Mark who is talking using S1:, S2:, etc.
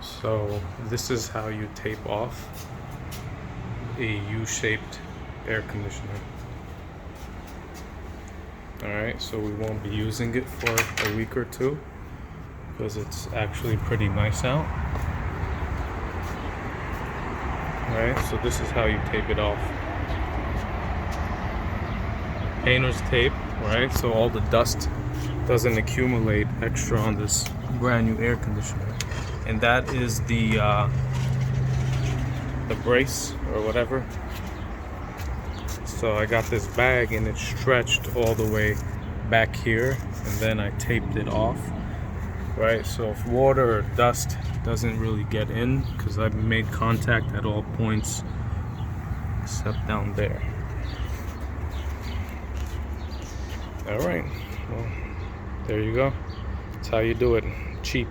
S1: So this is how you tape off a U-shaped air conditioner. Alright, so we won't be using it for a week or two because it's actually pretty nice out. Alright, so this is how you tape it off. Painter's tape, right? So all the dust doesn't accumulate extra on this brand new air conditioner. And that is the brace or whatever. So I got this bag and it's stretched all the way back here, and then I taped it off, right? So if water or dust doesn't really get in, because I've made contact at all points except down there. All right, well, there you go. That's how you do it. Cheap.